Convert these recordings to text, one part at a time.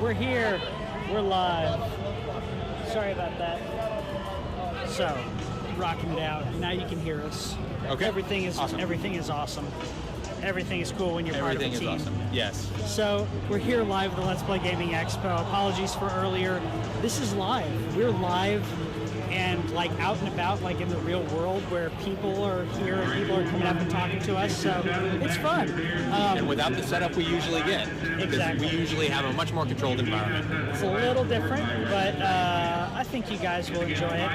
we're here. We're live. Sorry about that. So, rocking it out. Now you can hear us. Okay. Everything is awesome. Everything is awesome. Everything is cool when you're part of a team. Everything is awesome. Yes. So, we're here live at the Let's Play Gaming Expo. Apologies for earlier. This is live. We're live and like out and about, like in the real world, where people are here and people are coming up and talking to us. So it's fun. And without the setup we usually get, exactly. We usually have a much more controlled environment. It's a little different, but I think you guys will enjoy it.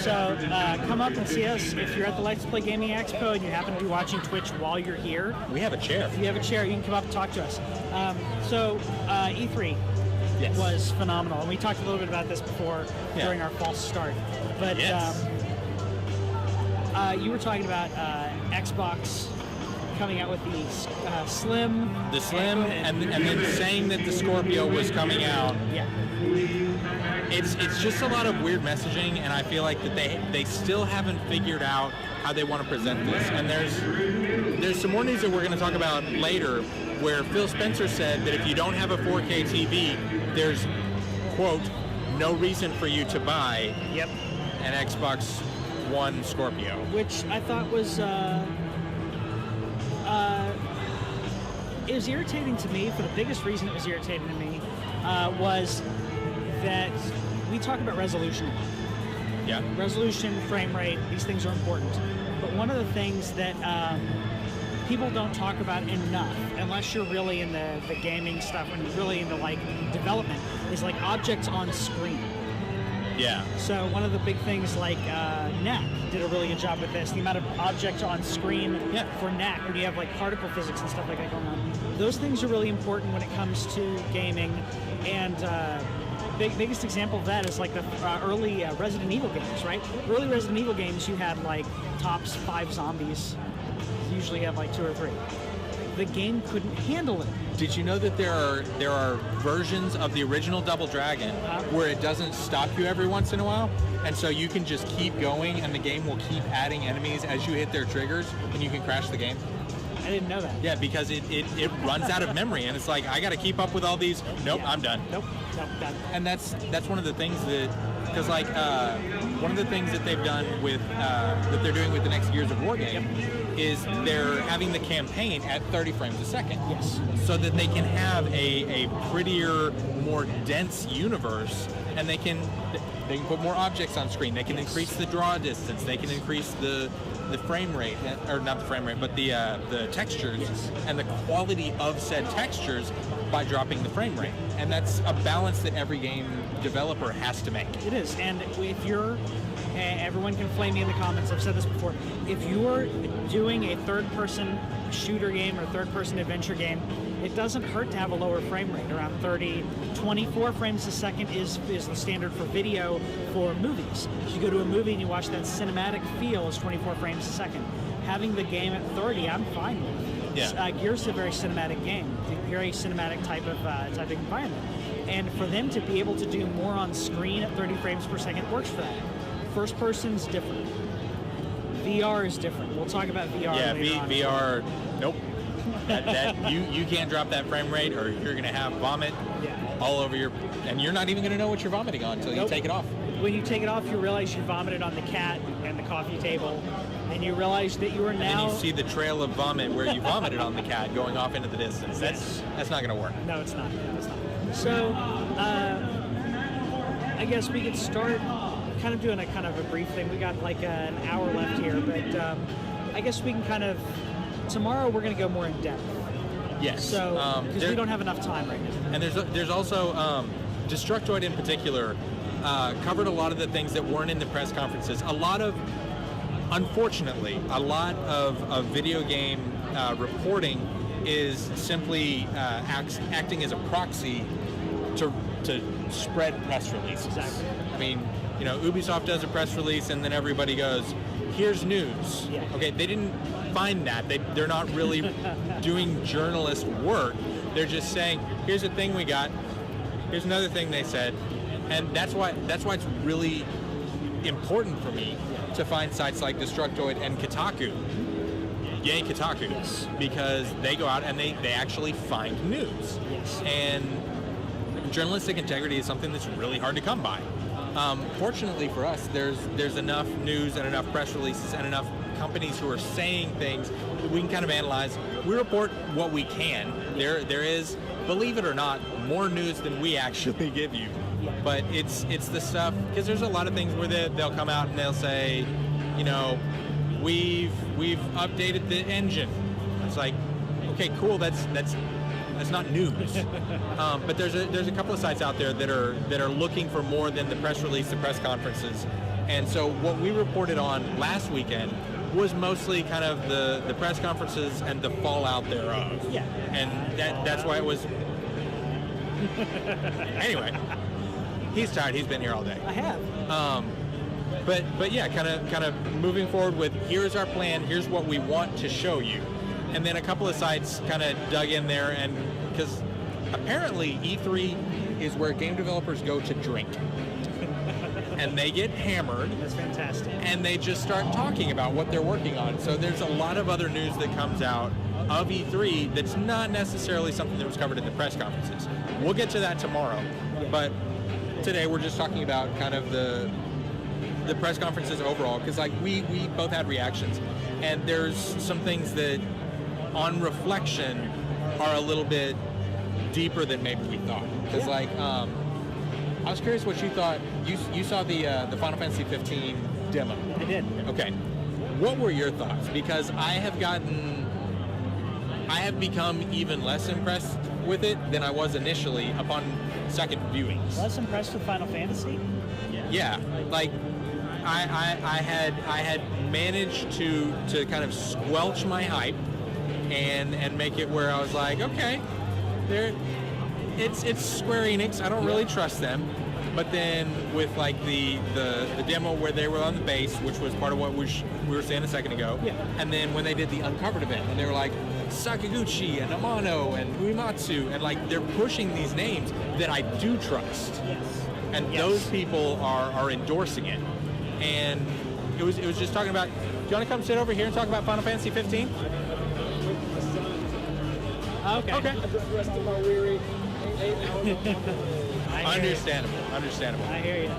So come up and see us if you're at the Let's Play Gaming Expo and you happen to be watching Twitch while you're here. We have a chair. If you have a chair, you can come up and talk to us. E3. Yes. Was phenomenal, and we talked a little bit about this before during our false start. But you were talking about Xbox coming out with the Slim. The Slim, and then saying that the Scorpio was coming out. Yeah. It's just a lot of weird messaging, and I feel like that they still haven't figured out how they want to present this. And there's some more news that we're going to talk about later, where Phil Spencer said that if you don't have a 4K TV, there's, quote, no reason for you to buy an Xbox One Scorpio. Which I thought was, it was irritating to me. For the biggest reason it was irritating to me was that we talk about resolution. Yeah. Resolution, frame rate, these things are important. But one of the things that people don't talk about enough, unless you're really in the gaming stuff and really into like development, is like objects on screen. Yeah. So one of the big things, like NAC did a really good job with this. The amount of objects on screen for NAC, when you have like particle physics and stuff like that going on. Those things are really important when it comes to gaming. And biggest example of that is like the early Resident Evil games, right? Early Resident Evil games, you had like tops 5 zombies. Usually have like 2 or 3. The game couldn't handle it. Did you know that there are versions of the original Double Dragon where it doesn't stop you every once in a while, and so you can just keep going, and the game will keep adding enemies as you hit their triggers, and you can crash the game? I didn't know that. Yeah, because it runs out of memory, and it's like, I got to keep up with all these. Nope, I'm done. Nope, done. And that's one of the things that, because like one of the things that they've done with that they're doing with the next Gears of War game is they're having the campaign at 30 frames a second. Yes. So that they can have a prettier, more dense universe, and they can put more objects on screen. They can increase the draw distance. They can increase the frame rate, or not the frame rate, but the textures and the quality of said textures by dropping the frame rate. And that's a balance that every game developer has to make. It is, and if you're, everyone can flame me in the comments, I've said this before, if you're doing a third-person shooter game or third-person adventure game, it doesn't hurt to have a lower frame rate, around 30. 24 frames a second is the standard for video for movies. If you go to a movie and you watch that cinematic feel, is 24 frames a second. Having the game at 30, I'm fine with. Yeah. Gears is a very cinematic game, a very cinematic type of environment. And for them to be able to do more on screen at 30 frames per second works for that. First person's different. VR is different. We'll talk about VR later on. VR, nope. You can't drop that frame rate, or you're going to have vomit all over your, and you're not even going to know what you're vomiting on until you take it off. When you take it off, you realize you vomited on the cat and the coffee table, and you realize that you are now... And you see the trail of vomit where you vomited on the cat going off into the distance. That's not going to work. No, it's not. So, I guess we could start kind of doing a brief thing. We got like an hour left here, but I guess we can kind of... Tomorrow we're going to go more in depth. Yes. So, because we don't have enough time right now. And there's also Destructoid in particular covered a lot of the things that weren't in the press conferences. Unfortunately, a lot of video game reporting is simply acting as a proxy to spread press releases. Exactly. I mean, Ubisoft does a press release, and then everybody goes, "Here's news." Yeah. Okay, they didn't find that. They're not really doing journalist work. They're just saying, "Here's a thing we got. Here's another thing they said," and that's why it's really important for me to find sites like Destructoid and Kotaku. Yay, Kotaku. Yes. Because they go out and they actually find news. Yes. And journalistic integrity is something that's really hard to come by. Fortunately for us, there's enough news and enough press releases and enough companies who are saying things that we can kind of analyze. We report what we can. There is, believe it or not, more news than we actually give you. But it's the stuff, because there's a lot of things where they'll come out and they'll say, you know, we've updated the engine. It's like, okay, cool. That's not news. But there's a couple of sites out there that are looking for more than the press release, the press conferences. And so what we reported on last weekend was mostly kind of the press conferences and the fallout thereof. Yeah. And that's why it was. Anyway, he's tired. He's been here all day. I have. But yeah, kind of moving forward with, here's our plan. Here's what we want to show you. And then a couple of sites kind of dug in there, and because apparently E3 is where game developers go to drink. And they get hammered. That's fantastic. And they just start talking about what they're working on. So there's a lot of other news that comes out of E3 that's not necessarily something that was covered in the press conferences. We'll get to that tomorrow. But today we're just talking about kind of the press conferences overall, because like we both had reactions, and there's some things that on reflection are a little bit deeper than maybe we thought. Because I was curious what you thought. You saw the Final Fantasy 15 demo. I did. Okay. What were your thoughts? Because I have become even less impressed with it than I was initially upon second viewings. Less impressed with Final Fantasy? Yeah. Like I had managed to kind of squelch my hype and make it where I was like, okay, it's Square Enix. I don't really trust them. But then with like the demo where they were on the base, which was part of what we were saying a second ago, and then when they did the Uncovered event, and they were like Sakaguchi and Amano and Uematsu, and like they're pushing these names that I do trust, and those people are endorsing it. And it was just talking about, do you want to come sit over here and talk about Final Fantasy 15? Okay. Understandable. I hear you.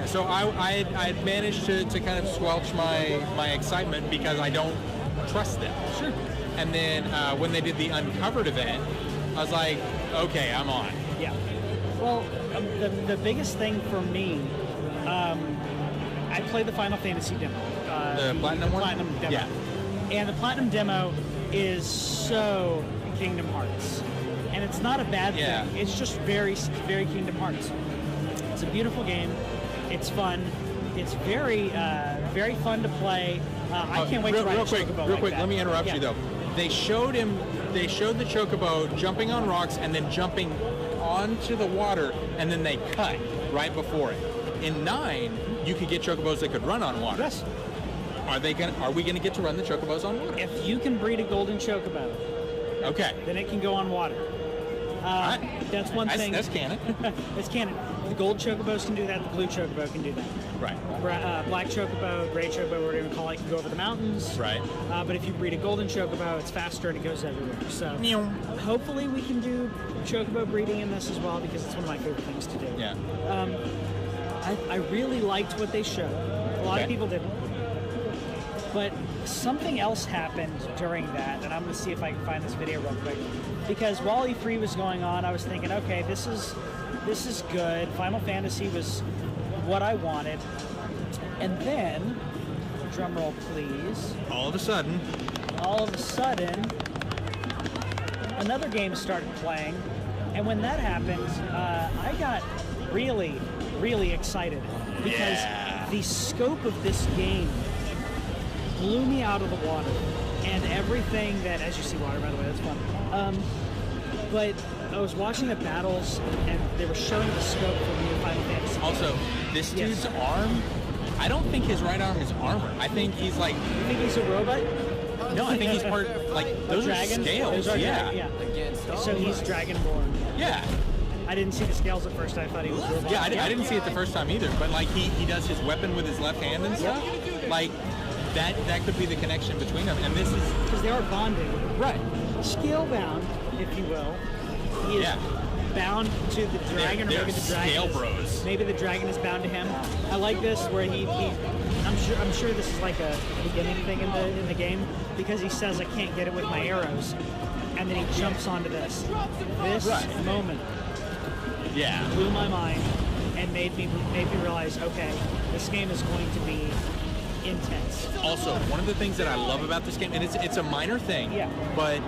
So I managed to kind of squelch my excitement because I don't trust them. Sure. And then when they did the Uncovered event, I was like, okay, I'm on. Yeah. Well, the biggest thing for me, I played the Final Fantasy demo. The Platinum one? Platinum demo. Yeah. And the Platinum demo is so Kingdom Hearts. And it's not a bad thing. It's just very, very Kingdom Hearts. It's a beautiful game. It's fun. It's very, very fun to play. I can't wait to ride a chocobo. Real quick, let me interrupt you though. They showed the chocobo jumping on rocks and then jumping onto the water, and then they cut right before it. In 9, you could get chocobos that could run on water. Yes. Are we gonna get to run the chocobos on water? If you can breed a golden chocobo, okay, then it can go on water. That's one thing. That's canon. It's canon. The gold chocobos can do that. The blue chocobo can do that. Right. Black chocobo, gray chocobo, whatever you call it, can go over the mountains. Right. But if you breed a golden chocobo, it's faster and it goes everywhere. So hopefully we can do chocobo breeding in this as well, because it's one of my favorite things to do. Yeah. I really liked what they showed. A lot of people didn't. But something else happened during that, and I'm going to see if I can find this video real quick. Because while E3 was going on, I was thinking, okay, this is good. Final Fantasy was what I wanted. And then, drum roll please. All of a sudden, another game started playing. And when that happened, I got really, really excited. Because the scope of this game blew me out of the water, and everything that, as you see water, by the way, that's fun. But I was watching the battles, and they were showing the scope for the new Final Fantasy. Also, this dude's arm, I don't think his right arm is armor. I think he's like... You think he's a robot? No, I think he's part, like, those are scales. Yeah. So he's Dragonborn. Yeah. I didn't see the scales at first. I thought he was robot. Yeah, I didn't see it the first time either. But, like, he does his weapon with his left hand and stuff. Like... That could be the connection between them, and this is... Because they are bonded. Right. Scale-bound, if you will. He is bound to the dragon, they're or maybe the dragon scale is, bros. maybe the dragon is bound to him. I like this where I'm sure this is like a beginning thing in the game, because he says I can't get it with my arrows, and then he jumps onto this. This moment blew my mind and made me realize, okay, this game is going to be intense. Also, one of the things that I love about this game, and it's a minor thing, but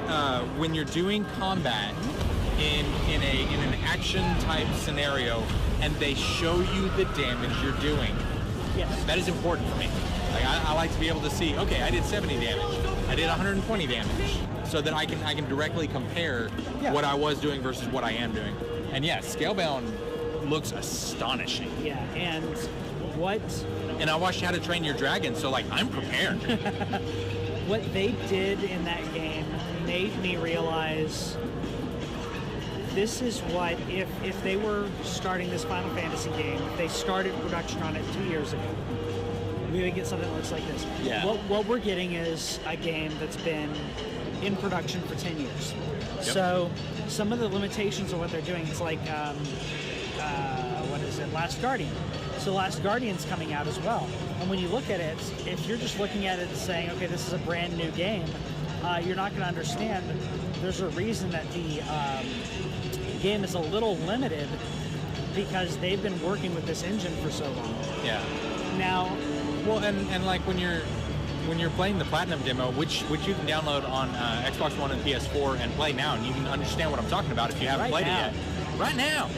when you're doing combat in an action type scenario and they show you the damage you're doing, that is important for me. Like I like to be able to see, okay, I did 70 damage, I did 120 damage, so that I can directly compare what I was doing versus what I am doing. And Scalebound looks astonishing. Yeah, and And I watched How to Train Your Dragon, so like I'm prepared. What they did in that game made me realize this is what, if they were starting this Final Fantasy game, if they started production on it 2 years ago, we would get something that looks like this. Yeah. What we're getting is a game that's been in production for 10 years. Yep. So some of the limitations of what they're doing, it's like, what is it, Last Guardian. So Last Guardian's coming out as well. And when you look at it, if you're just looking at it and saying, okay, this is a brand new game, you're not going to understand. There's a reason that the game is a little limited, because they've been working with this engine for so long. Yeah. Now, well, and like when you're playing the Platinum demo, which you can download on Xbox One and PS4 and play now, and you can understand what I'm talking about if you haven't played it yet. Right now.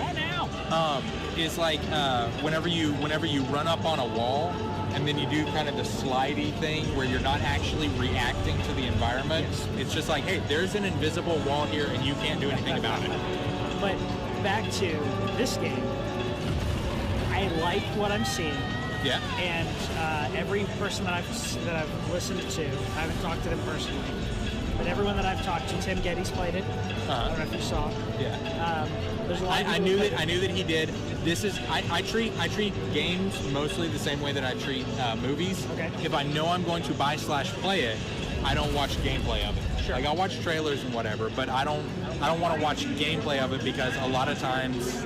Is like whenever you run up on a wall and then you do kind of the slidey thing where you're not actually reacting to the environment. Yes. It's just like, hey, there's an invisible wall here and you can't do anything about it. But back to this game, I like what I'm seeing. Yeah. And every person that I've listened to, I haven't talked to them personally, but everyone that I've talked to, Tim Geddes played it. I don't know if you saw. Yeah. There's a lot of I knew that he did. This is I treat games mostly the same way that I treat movies. Okay. If I know I'm going to buy/play it, I don't watch gameplay of it. Sure. Like I'll watch trailers and whatever, but I don't want to watch gameplay of it, because a lot of times,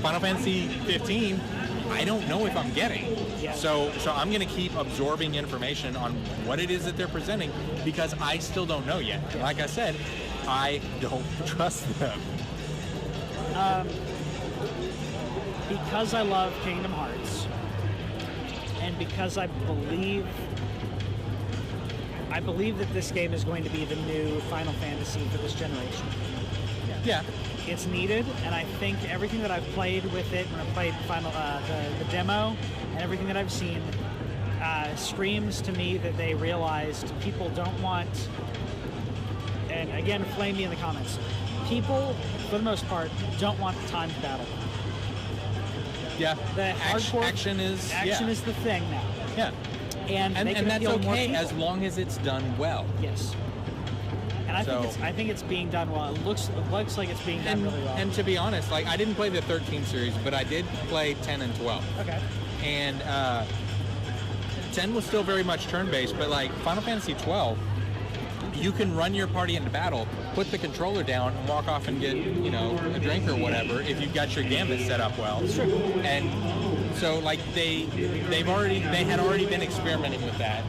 Final Fantasy 15, I don't know if I'm getting. Yeah. So I'm going to keep absorbing information on what it is that they're presenting, because I still don't know yet. And like I said, I don't trust them. Because I love Kingdom Hearts, and because I believe that this game is going to be the new Final Fantasy for this generation. Yeah. It's needed, and I think everything that I've played with it, when I played the demo, and everything that I've seen, screams to me that they realized people don't want, and again, flame me in the comments, people, for the most part, don't want the timed battle. Yeah. The hardcore action is the thing now. Yeah. And that's more okay people. as long as it's done well. Yes. And I think it's being done well. It looks like it's being done really well. And to be honest, like I didn't play the 13 series, but I did play 10 and 12. Okay. And 10 was still very much turn-based, but like Final Fantasy 12, you can run your party into battle, put the controller down, and walk off and get, a drink or whatever if you've got your gambit set up well. That's true. And so like they had already been experimenting with that.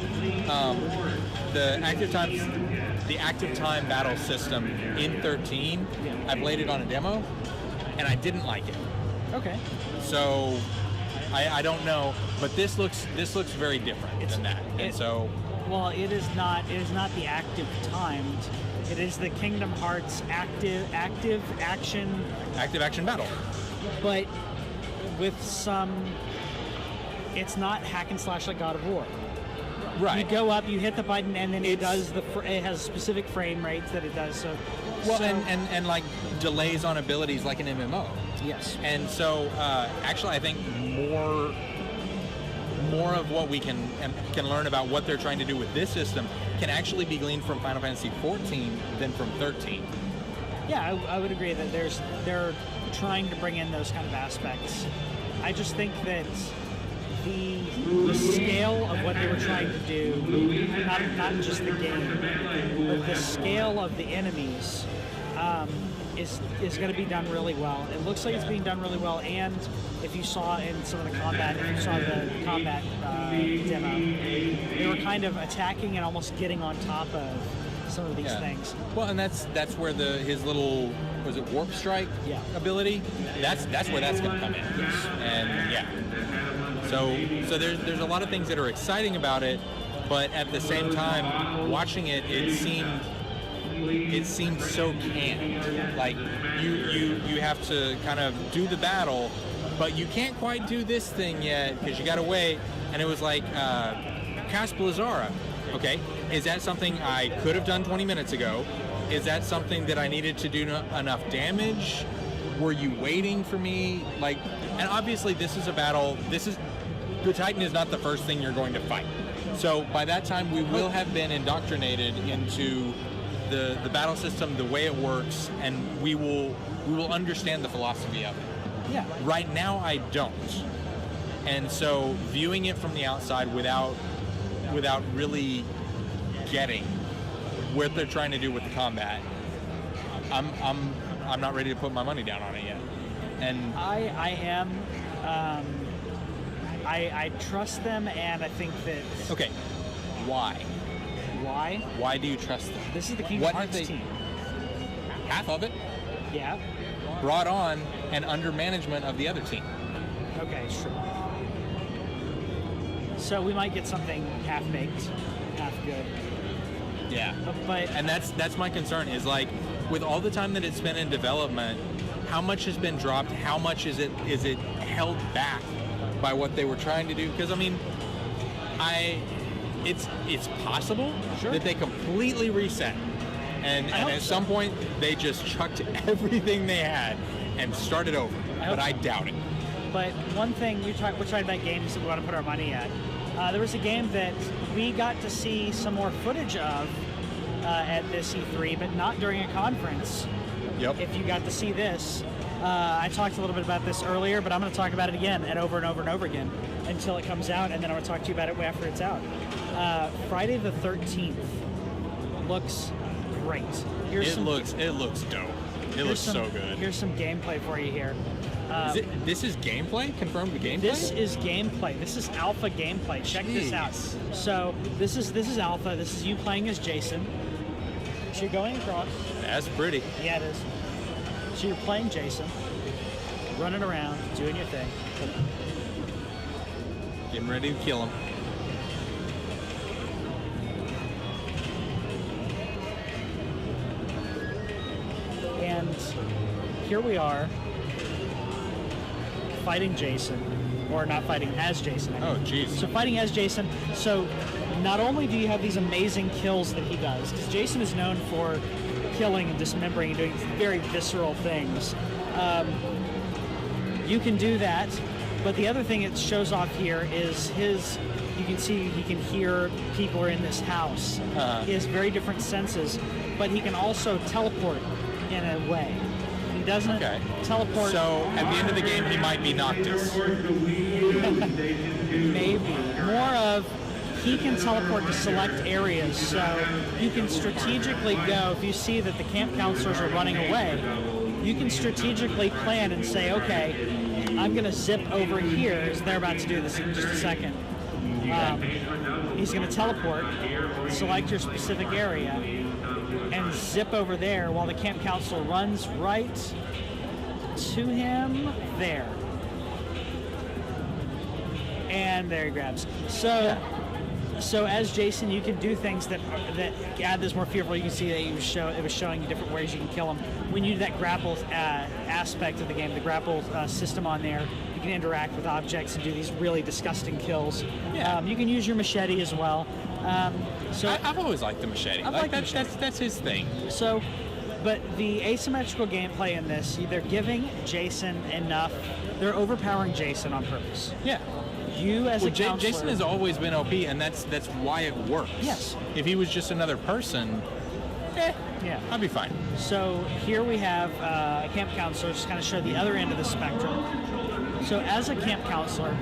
The active time battle system in 13, I played it on a demo, and I didn't like it. Okay. So I don't know, but this looks very different than that. And so. Well, it is not the active timed. It is the Kingdom Hearts active action battle. But with some, it's not hack and slash like God of War. Right. You go up, you hit the button, and then it has specific frame rates that it does. So. Well, and like delays on abilities like an MMO. Yes. And so actually, I think more of what we can learn about what they're trying to do with this system can actually be gleaned from Final Fantasy 14 than from 13. Yeah, I would agree that they're trying to bring in those kind of aspects. I just think that the scale of what they were trying to do, not just the game, but the scale of the enemies, is going to be done really well. It looks like it's being done really well, and if you saw in some of the combat, if you saw the combat demo, they were kind of attacking and almost getting on top of some of these things. Well, and that's where his little, was it warp strike ability? That's where that's going to come in. Yes. And so there's a lot of things that are exciting about it, but at the same time, watching it, it seemed so canned. Like you have to kind of do the battle, but you can't quite do this thing yet because you got to wait. And it was like cast Blizzara. Okay, is that something I could have done 20 minutes ago? Is that something that I needed to do enough damage? Were you waiting for me? Like, and obviously this is a battle. The Titan is not the first thing you're going to fight. So by that time we will have been indoctrinated into the battle system, the way it works, and we will understand the philosophy of it. Yeah. Right now I don't. And so viewing it from the outside without really getting what they're trying to do with the combat, I'm not ready to put my money down on it yet. And I am. I trust them, and I think that. Okay, why? Why? Why do you trust them? This is the Kingdom Hearts team. Half of it? Yeah. Brought on and under management of the other team. Okay, sure. So we might get something half-baked, half-good. Yeah. But and that's my concern, is like, with all the time that it's been in development, how much has been dropped? How much is it held back by what they were trying to do? Because I mean, it's possible that they completely reset, and at some point they just chucked everything they had and started over. But I doubt it. But one thing we're talking about games that we want to put our money at. There was a game that we got to see some more footage of at this E3, but not during a conference. Yep. If you got to see this, I talked a little bit about this earlier, but I'm going to talk about it again and over and over and over again until it comes out, and then I'm going to talk to you about it after it's out. Friday the 13th looks great. It looks dope. It looks so good. Here's some gameplay for you here. This is gameplay? Confirmed gameplay? This is gameplay. This is alpha gameplay. Check this out. So this is alpha. This is you playing as Jason. So you're going across. That's pretty. Yeah, it is. So you're playing Jason, running around, doing your thing. Getting ready to kill him. And here we are, fighting Jason, or not fighting as Jason. Oh, jeez. So fighting as Jason. So not only do you have these amazing kills that he does, because Jason is known for killing and dismembering and doing very visceral things. You can do that, but the other thing it shows off here is you can see he can hear people are in this house. He has very different senses, but he can also teleport in a way. He doesn't teleport. So at the end of the game, he might be Noctis. Maybe. More of, he can teleport to select areas, so you can strategically go, if you see that the camp counselors are running away, you can strategically plan and say, okay, I'm going to zip over here, as they're about to do this in just a second. He's going to teleport, select your specific area, and zip over there while the camp counselor runs right to him there. And there he grabs. So as Jason, you can do things that add this more fearful. You can see that it was showing you different ways you can kill him. When you do that grapple aspect of the game, the grapple system on there, you can interact with objects and do these really disgusting kills. Yeah. You can use your machete as well. I've always liked the machete. That's his thing. So, but the asymmetrical gameplay in this, they're giving Jason enough. They're overpowering Jason on purpose. Yeah. You as a counselor, Jason has always been OP, and that's why it works. Yes. If he was just another person, yeah, I'd be fine. So here we have a camp counselor, just kind of show the other end of the spectrum. So as a camp counselor,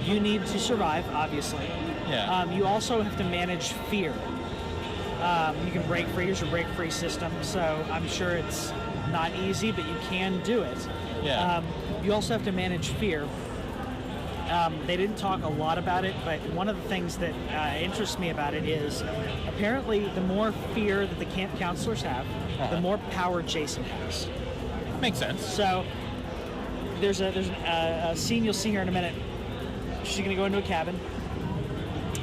you need to survive, obviously. Yeah. You also have to manage fear. You can break free. There's a break free system, so I'm sure it's not easy, but you can do it. Yeah. You also have to manage fear. They didn't talk a lot about it, but one of the things that interests me about it is apparently the more fear that the camp counselors have, the more power Jason has. Makes sense. So there's a scene you'll see here in a minute. She's going to go into a cabin,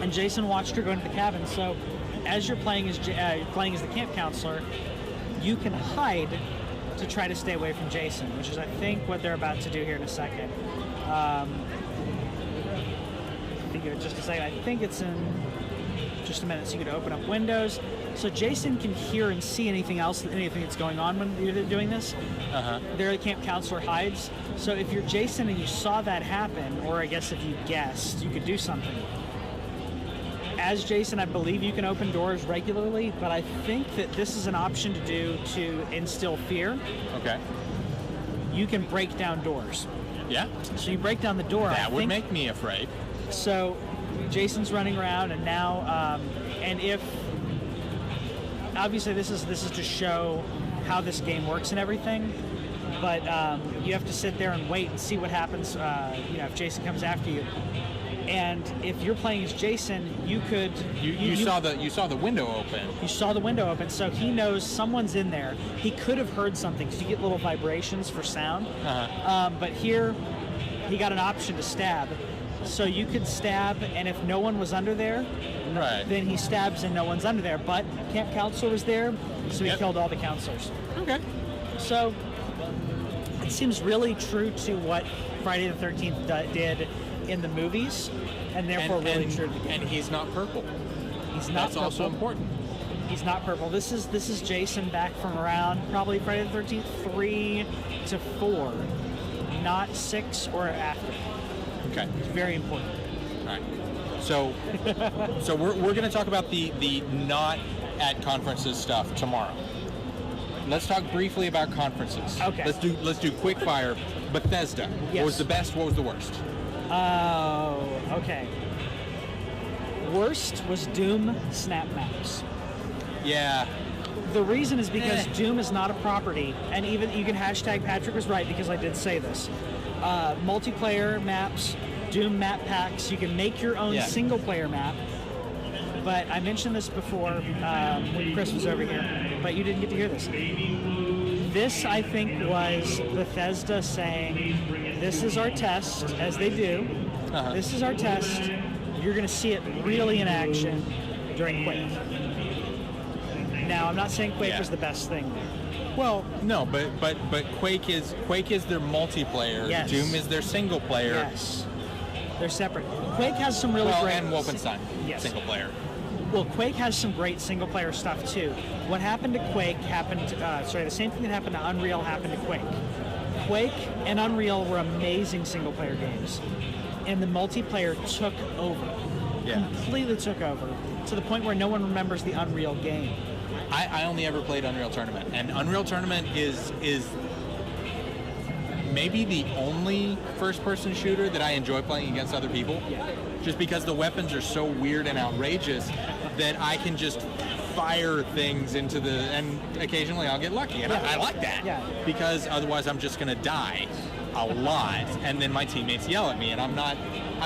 and Jason watched her go into the cabin. So as you're playing as the camp counselor, you can hide to try to stay away from Jason, which is, I think, what they're about to do here in a second. Just a second. I think it's in just a minute. So you could open up windows, so Jason can hear and see anything that's going on when you're doing this. There, the camp counselor hides. So if you're Jason and you saw that happen, or I guess if you guessed, you could do something. As Jason, I believe you can open doors regularly, but I think that this is an option to do to instill fear. Okay. You can break down doors. Yeah. So you break down the door. That would make me afraid. So Jason's running around, and now, and if obviously this is to show how this game works and everything, but you have to sit there and wait and see what happens. If Jason comes after you, and if you're playing as Jason, you could you saw the window open. You saw the window open, so he knows someone's in there. He could have heard something because you get little vibrations for sound. But here, he got an option to stab. So you could stab, and if no one was under there, then he stabs and no one's under there. But camp counselor was there, so he killed all the counselors. Okay. So it seems really true to what Friday the 13th did in the movies, and therefore really true to the game. And he's not purple. He's not That's purple. also important. He's not purple. This is Jason back from around probably Friday the 13th 3 to 4, not 6 or after. Okay. It's very important. All right. So we're going to talk about the not at conferences stuff tomorrow. Let's talk briefly about conferences. Okay. Let's do quick fire. Bethesda. Yes. What was the best? What was the worst? Oh, okay. Worst was Doom Snap Maps. Yeah. The reason is because Doom is not a property, and even you can hashtag Patrick was right because I did say this. Multiplayer maps, Doom map packs, you can make your own single player map. But I mentioned this before when Chris was over here, but you didn't get to hear this. This, I think, was Bethesda saying, this is our test, as they do. This is our test. You're going to see it really in action during Quake. Now, I'm not saying Quake was the best thing. Well, no, but Quake is their multiplayer. Yes. Doom is their single player. Yes. They're separate. Quake has some really great... and Wolfenstein, single player. Well, Quake has some great single-player stuff, too. What happened to Quake happened... the same thing that happened to Unreal happened to Quake. Quake and Unreal were amazing single-player games. And the multiplayer took over. Completely took over. To the point where no one remembers the Unreal game. I only ever played Unreal Tournament. And Unreal Tournament is maybe the only first-person shooter that I enjoy playing against other people. Yeah. Just because the weapons are so weird and outrageous that I can just fire things into the... And occasionally I'll get lucky. And I like that. Yeah. Because otherwise I'm just going to die a lot. And then my teammates yell at me. And I'm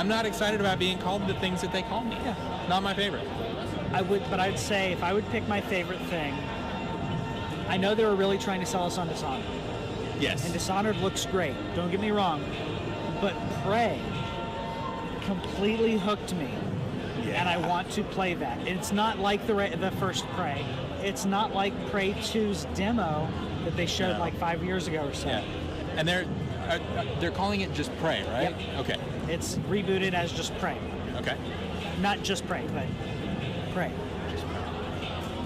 not excited about being called the things that they call me. Yeah. Not my favorite. I'd say if I would pick my favorite thing, I know they were really trying to sell us on Dishonored. Yes. And Dishonored looks great, don't get me wrong, but Prey completely hooked me, and I want to play that. It's not like the first Prey. It's not like Prey 2's demo that they showed like 5 years ago or so. Yeah. And they're calling it just Prey, right? Yep. Okay. It's rebooted as just Prey. Okay. Not just Prey, but Prey.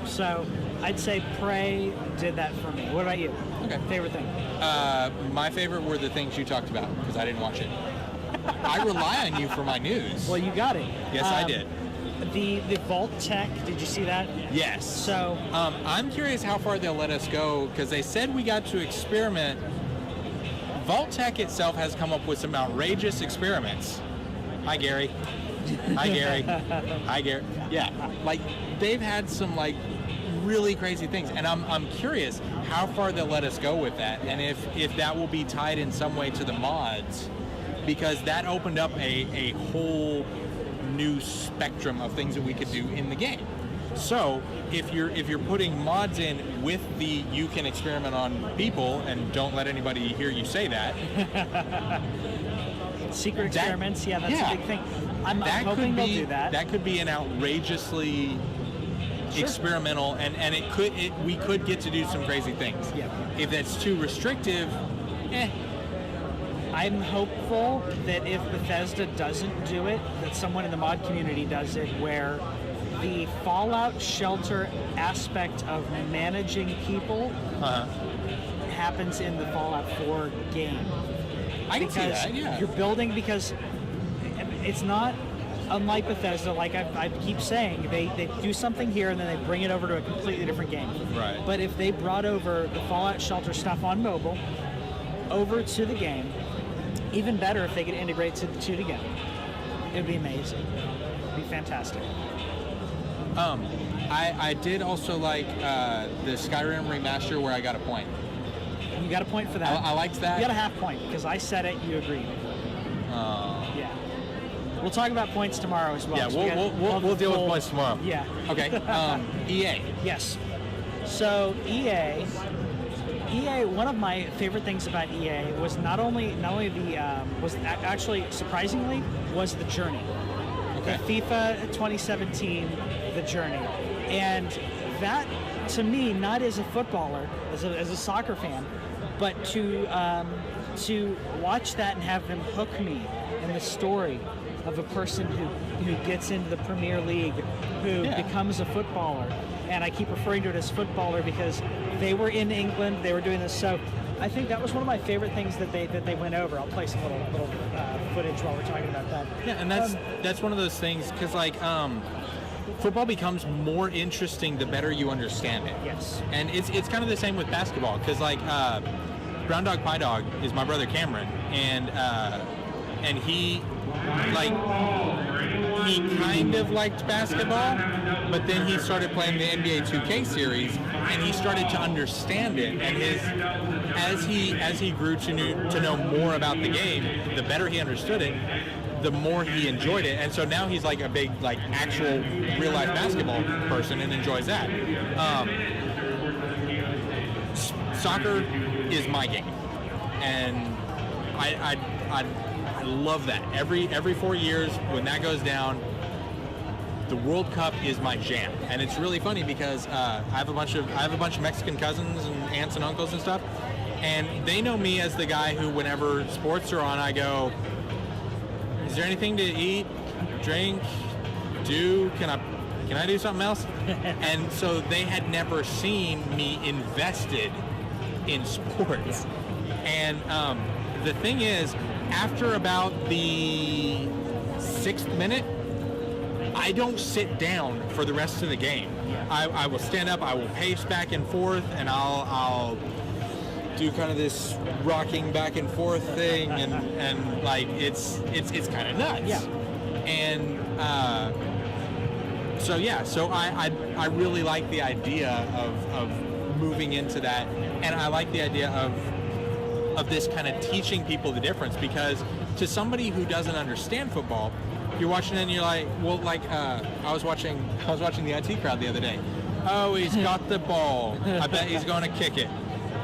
So I'd say Prey did that for me. What about you? Okay. Favorite thing? My favorite were the things you talked about because I didn't watch it. I rely on you for my news. Well, you got it. Yes, I did. The Vault Tech, did you see that? Yes. So I'm curious how far they'll let us go because they said we got to experiment. Vault Tech itself has come up with some outrageous experiments. Hi, Gary. Hi, Gary. Hi, Gary. Yeah, like they've had some like really crazy things, and I'm curious how far they'll let us go with that, and if that will be tied in some way to the mods, because that opened up a whole new spectrum of things that we could do in the game. So if you're putting mods in with the you can experiment on people, and don't let anybody hear you say that. Secret experiments, that's a big thing. I'm hoping they'll do that. That could be an outrageously experimental, and we could get to do some crazy things. Yeah. If that's too restrictive, I'm hopeful that if Bethesda doesn't do it, that someone in the mod community does it, where the Fallout shelter aspect of managing people happens in the Fallout 4 game. I can see that, yeah. You're building, because it's not unlike Bethesda, like I keep saying, they do something here and then they bring it over to a completely different game. Right. But if they brought over the Fallout shelter stuff on mobile over to the game, even better if they could integrate the two together. It would be amazing. It would be fantastic. I did also like the Skyrim remaster where I got a point. You got a point for that. I liked that. You got a half point because I said it, you agreed. Yeah. We'll talk about points tomorrow as well. Yeah, we'll deal with points tomorrow. Yeah. Okay. EA. Yes. So EA, one of my favorite things about EA was not only the was actually surprisingly was the journey. Okay. The FIFA 2017, the journey, and that to me, not as a footballer, as a soccer fan, but to watch that and have them hook me in the story of a person who gets into the Premier League, who becomes a footballer. And I keep referring to it as footballer because they were in England, they were doing this. So I think that was one of my favorite things that they went over. I'll play some little footage while we're talking about that. Yeah, and that's one of those things, because like football becomes more interesting the better you understand it. Yes. And it's kind of the same with basketball, because like Brown Dog Pie Dog is my brother Cameron, and he kind of liked basketball, but then he started playing the NBA 2K series, and he started to understand it. And as he grew to know more about the game, the better he understood it, the more he enjoyed it. And so now he's like a big actual real life basketball person and enjoys that. Soccer is my game, and I love that. Every 4 years when that goes down, the World Cup is my jam. And it's really funny because I have a bunch of Mexican cousins and aunts and uncles and stuff, and they know me as the guy who, whenever sports are on, I go, is there anything to eat, drink, do? Can I do something else? And so they had never seen me invested in sports. And the thing is, after about the 6th minute, I don't sit down for the rest of the game. I will stand up, I will pace back and forth, and I'll do kind of this rocking back and forth thing, and like it's kind of nuts. Yeah. And so I really like the idea of moving into that, and I like the idea of this kind of teaching people the difference, because to somebody who doesn't understand football, you're watching it and you're like, well, like I was watching the IT crowd the other day. Oh, he's got the ball. I bet he's going to kick it.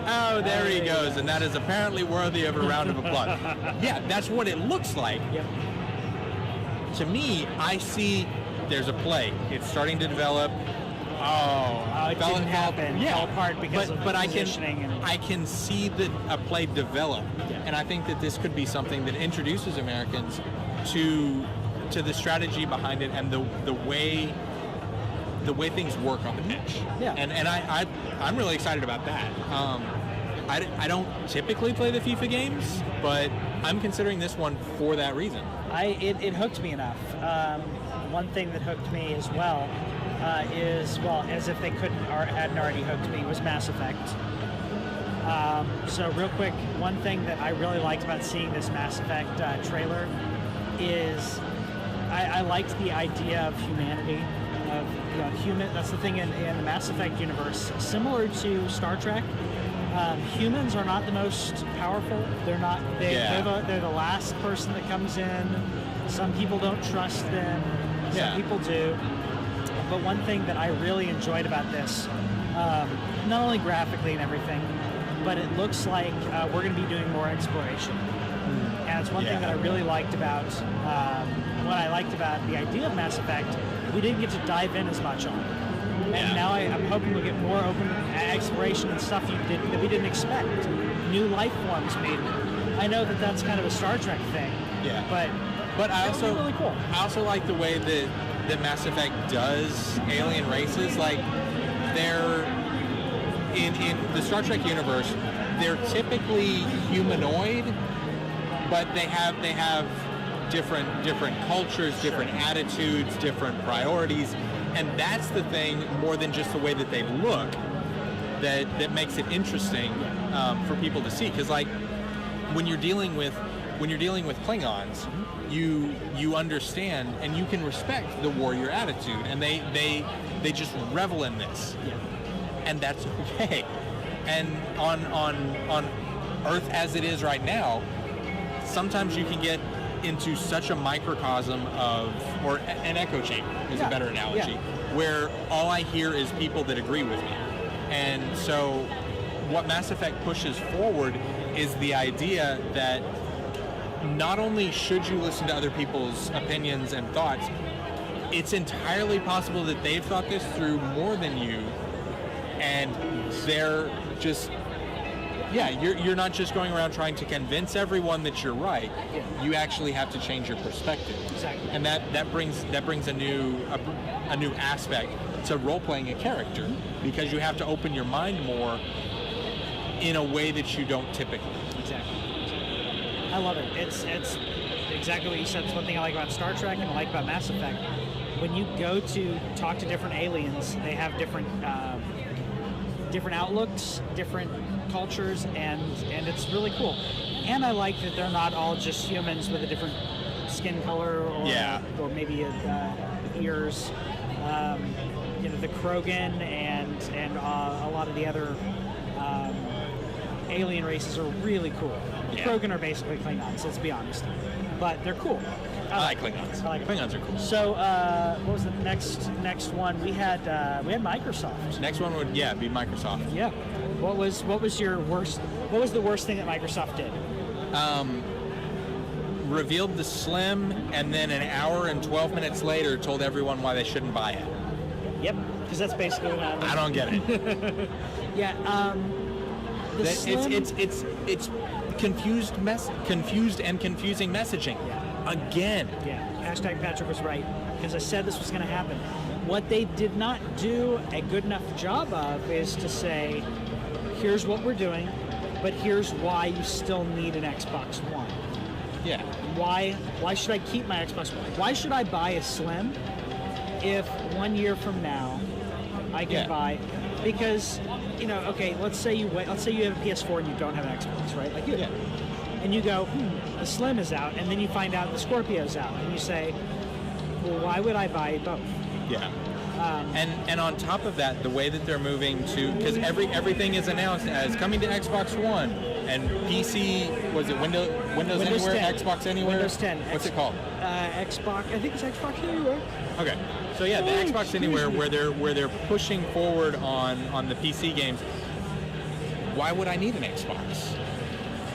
Oh, there he goes, and that is apparently worthy of a round of applause. Yeah, that's what it looks like. Yep. To me, I see there's a play. It's starting to develop. It didn't happen. Yeah. Fell apart because of positioning. I can see a play develop, and I think that this could be something that introduces Americans to the strategy behind it and the way things work on the pitch. Yeah. And I'm really excited about that. I don't typically play the FIFA games, but I'm considering this one for that reason. It hooked me enough. One thing that hooked me as well is, well, as if they hadn't already hooked me, was Mass Effect. So real quick, one thing that I really liked about seeing this Mass Effect trailer is I liked the idea of humanity, of human. That's the thing in the Mass Effect universe. Similar to Star Trek, humans are not the most powerful. They're not. They're the last person that comes in. Some people don't trust them. Some people do. But one thing that I really enjoyed about this, not only graphically and everything, but it looks like we're going to be doing more exploration. And it's one thing that I really liked about what I liked about the idea of Mass Effect. We didn't get to dive in as much on it. And now I'm hoping we'll get more open exploration and stuff that we didn't expect. New life forms maybe. I know that that's kind of a Star Trek thing. Yeah. But I also really cool. I also like the way that Mass Effect does alien races. Like they're in the Star Trek universe, they're typically humanoid, but they have different cultures, different attitudes, different priorities, and that's the thing more than just the way that they look that makes it interesting for people to see. Because like when you're dealing with Klingons, you understand and you can respect the warrior attitude, and they just revel in this, and that's okay. And on Earth as it is right now, sometimes you can get into such a microcosm of, or an echo chamber is a better analogy, where all I hear is people that agree with me. And so what Mass Effect pushes forward is the idea that not only should you listen to other people's opinions and thoughts, it's entirely possible that they've thought this through more than you, and they're just, you're not just going around trying to convince everyone that you're right. You actually have to change your perspective. Exactly. And that brings a new aspect to role-playing a character, because you have to open your mind more in a way that you don't typically. Exactly. I love it. It's exactly what you said. It's one thing I like about Star Trek and I like about Mass Effect. When you go to talk to different aliens, they have different outlooks, different cultures, and it's really cool. And I like that they're not all just humans with a different skin color or maybe ears. The Krogan and a lot of the other alien races are really cool. The Krogan are basically Klingons, let's be honest. But they're cool. I like Klingons. Klingons are cool. So, what was the next one? We had Microsoft. Next one would be Microsoft. Yeah. What was the worst thing that Microsoft did? Revealed the Slim, and then an hour and 12 minutes later told everyone why they shouldn't buy it. Yep, because that's basically what happened. I don't get it. It's confused and confusing messaging. Again. Yeah. Hashtag Patrick was right, because I said this was going to happen. What they did not do a good enough job of is to say, here's what we're doing, but here's why you still need an Xbox One. Yeah. Why should I keep my Xbox One? Why should I buy a Slim if 1 year from now I can buy? Because, let's say you have a PS4 and you don't have an Xbox, right? Like you do. And you go, the Slim is out, and then you find out the Scorpio's out, and you say, well, why would I buy both? Yeah. And on top of that, the way that they're moving to, because everything is announced as coming to Xbox One and PC, was it Windows Anywhere, 10. Xbox Anywhere? Windows 10. What's it called? Xbox, I think it's Xbox Anywhere. Okay. So the Xbox Anywhere, where they're pushing forward on the PC games. Why would I need an Xbox?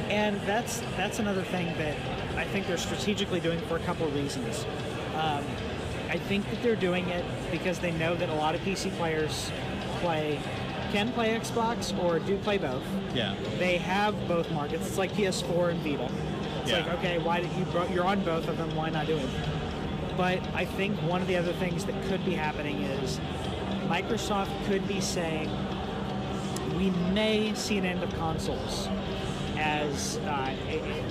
And that's another thing that I think they're strategically doing for a couple of reasons. I think that they're doing it because they know that a lot of PC players can play Xbox or do play both. Yeah. They have both markets. It's like PS4 and Vita. It's like, okay, why did you're on both of them? Why not do it? But I think one of the other things that could be happening is Microsoft could be saying we may see an end of consoles. As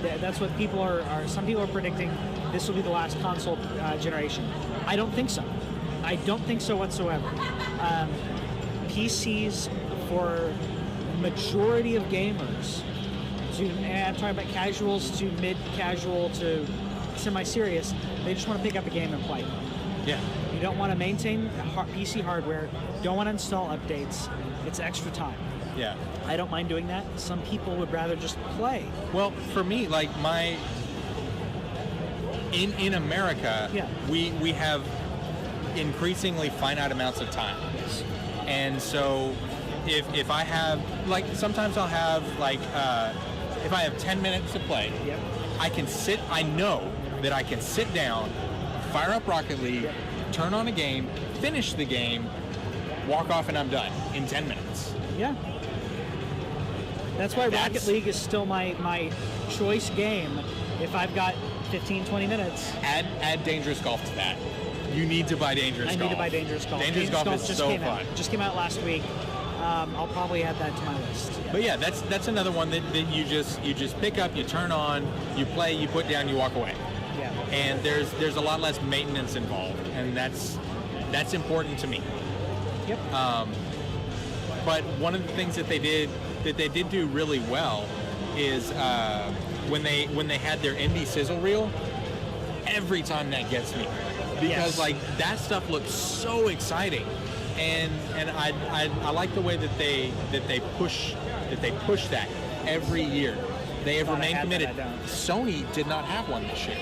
that's what people are. Some people are predicting this will be the last console generation. I don't think so. I don't think so whatsoever. PCs for majority of gamers, I'm talking about casuals to mid-casual to semi-serious, they just want to pick up a game and play. Yeah. You don't want to maintain PC hardware. Don't want to install updates. It's extra time. Yeah. I don't mind doing that. Some people would rather just play. Well, for me, like in America, we have increasingly finite amounts of time. Yes. And so if I have, like, sometimes I'll have, like, if I have 10 minutes to play, I know that I can sit down, fire up Rocket League, turn on a game, finish the game, walk off, and I'm done in 10 minutes. Yeah. That's why Rocket League is still my choice game if I've got 15, 20 minutes. Add Dangerous Golf to that. You need to buy Dangerous Golf. I need to buy Dangerous Golf. Dangerous Golf is so fun. Just came out last week. I'll probably add that to my list. But yeah, that's another one that you just pick up, you turn on, you play, you put down, you walk away. Yeah. And there's a lot less maintenance involved, and that's important to me. Yep. But one of the things that they did do really well is when they had their indie sizzle reel, every time that gets me, because like that stuff looks so exciting, and I like the way that they push that every year. They have remained committed. Sony did not have one this year.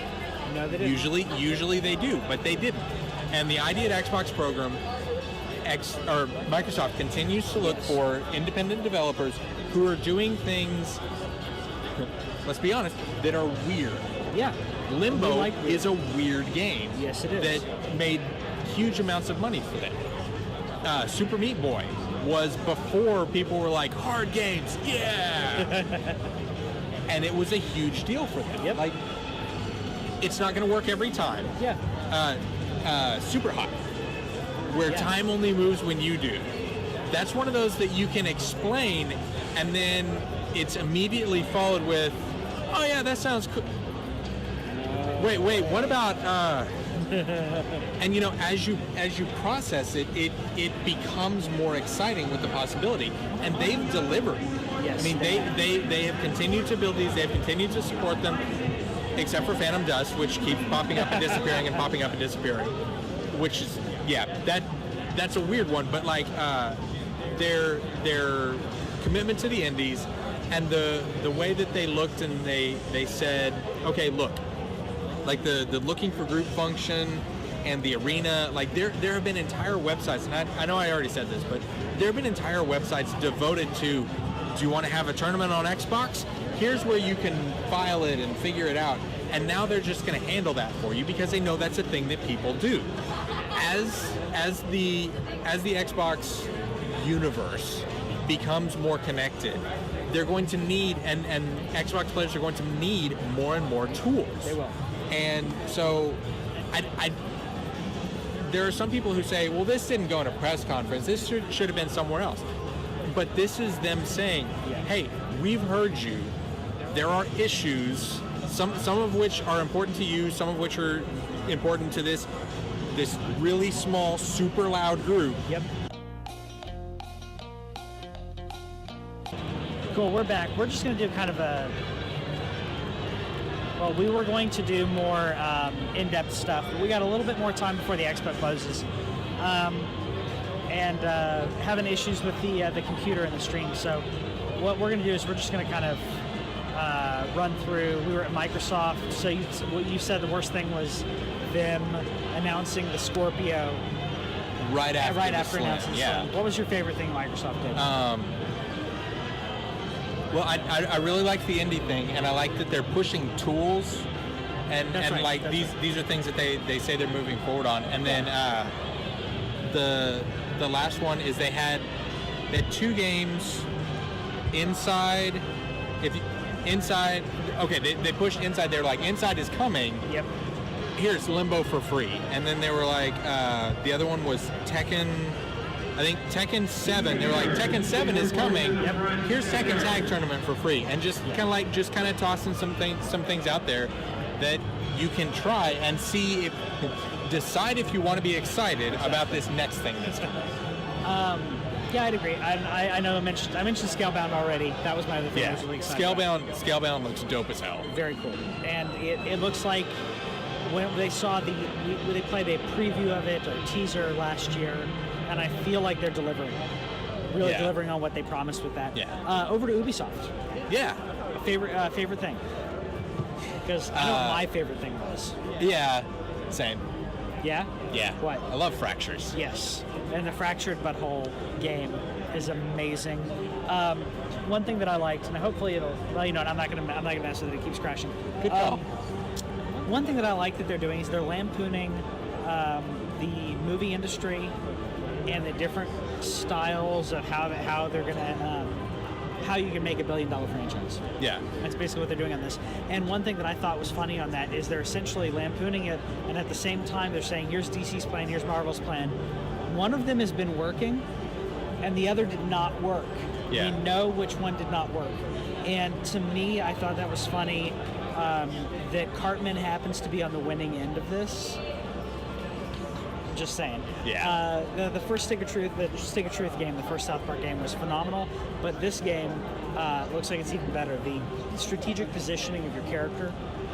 No, they didn't. Usually they do, but they didn't. And the Idea at Xbox program, Microsoft continues to look for independent developers who are doing things, let's be honest, that are weird. Yeah. Limbo is a weird game. Yes, it is. That made huge amounts of money for them. Super Meat Boy was before people were like, hard games, yeah! And it was a huge deal for them. Yep. Like, it's not going to work every time. Yeah. Super Hot, where time only moves when you do. That's one of those that you can explain, and then it's immediately followed with, oh yeah, that sounds cool. Wait, what about, and you know, as you process it, it becomes more exciting with the possibility, and they've delivered. Yes. I mean, they have continued to build these, they've continued to support them, except for Phantom Dust, which keeps popping up and disappearing and popping up and disappearing, which is, that's a weird one, but like, their commitment to the indies and the way that they looked and they said, okay, look, like the looking for group function and the arena, like there have been entire websites, and I know I already said this, but there have been entire websites devoted to, do you want to have a tournament on Xbox? Here's where you can file it and figure it out. And now they're just going to handle that for you because they know that's a thing that people do. As the Xbox universe becomes more connected, they're going to need, and Xbox players are going to need more and more tools. They will. And so there are some people who say, well, this didn't go in a press conference. This should have been somewhere else. But this is them saying, hey, we've heard you. There are issues, some of which are important to you, some of which are important to this really small, super loud group. Yep. Cool, we're back. We're just going to do kind of a... Well, we were going to do more in-depth stuff, but we got a little bit more time before the Expo closes. And having issues with the computer and the stream. So what we're going to do is we're just going to kind of run through. We were at Microsoft, so you said the worst thing was them announcing the Scorpio right after announcing the Slim. What was your favorite thing Microsoft did? Well, I really like the indie thing, and I like that they're pushing tools, and like these are things that they say they're moving forward on. And then the last one is they had 2 games inside. They pushed Inside. They're like, Inside is coming. Yep. Here's Limbo for free. And then they were like, the other one was Tekken. I think Tekken 7. They were like, Tekken 7 is coming. Yep. Here's Tekken Tag Tournament for free, and just kind of tossing some things out there that you can try and see decide if you want to be excited about this next thing that's coming. Yeah, I'd agree. I know I mentioned Scalebound already. That was my other thing I was really excited about. Scalebound looks dope as hell. Very cool. And it looks like when they saw they played a preview of it, or teaser last year, and I feel like they're delivering. Really delivering on what they promised with that. Yeah. Over to Ubisoft. Yeah. Favorite thing? Because I know what my favorite thing was. Yeah. Same. Yeah? Yeah. What? I love Fractures. Yes. And the Fractured Butthole game is amazing. One thing that I liked, and hopefully it'll. Well, you know, I'm not gonna mess with it. It keeps crashing. Good call. One thing that I like that they're doing is they're lampooning the movie industry and the different styles of how they're gonna how you can make $1 billion franchise. Yeah. That's basically what they're doing on this. And one thing that I thought was funny on that is they're essentially lampooning it, and at the same time they're saying, here's DC's plan, here's Marvel's plan. One of them has been working, and the other did not work. Yeah. We know which one did not work. And to me, I thought that was funny that Cartman happens to be on the winning end of this. Just saying. Yeah. The first Stick of Truth game, the first South Park game, was phenomenal, but this game looks like it's even better. The strategic positioning of your character